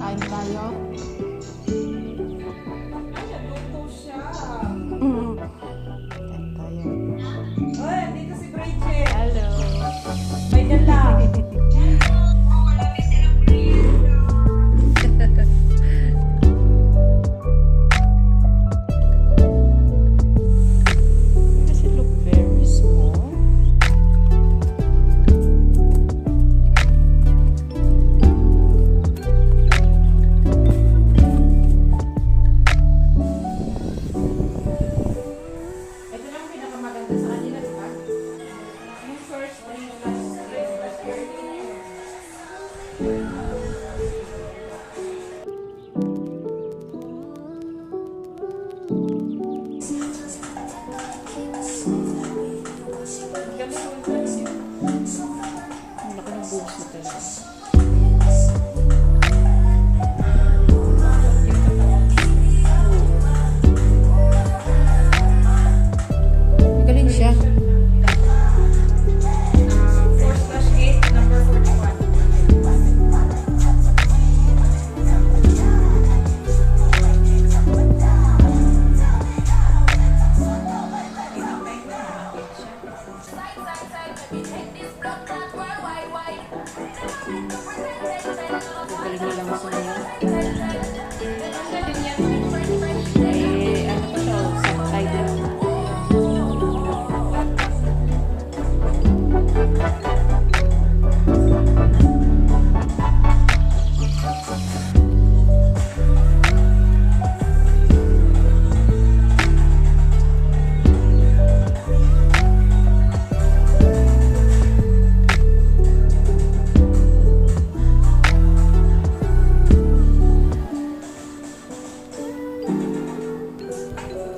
Kain tayo. Luto siya. Kain tayo. Oh, dito si Bridget. Hello. May dala. Does it look very small? Ito lang pinakamaganda sa kanila, di ba? Yung first thing last year. Ang laki ng buhos na talaga. Galing siya. 4/8, number 41. Galing nila lang sa niya. Eh, ano pa siya? Subtitle.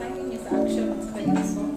Timing niya sa action sa kanyang song.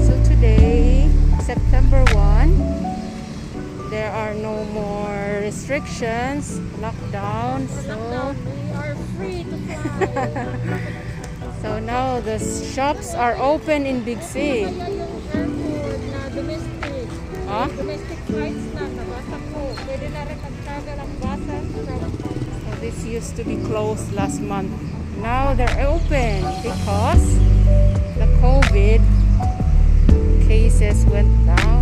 So today, September 1, there are no more restrictions, lockdown. So, We are free to fly. so now the shops are open in Big C. Kaya yung airport na domestic. Huh? Domestic flights na nabasa ko. Pwede na rin mag-travel ang buses from So this used to be closed last month. Now they're open because the COVID cases went down.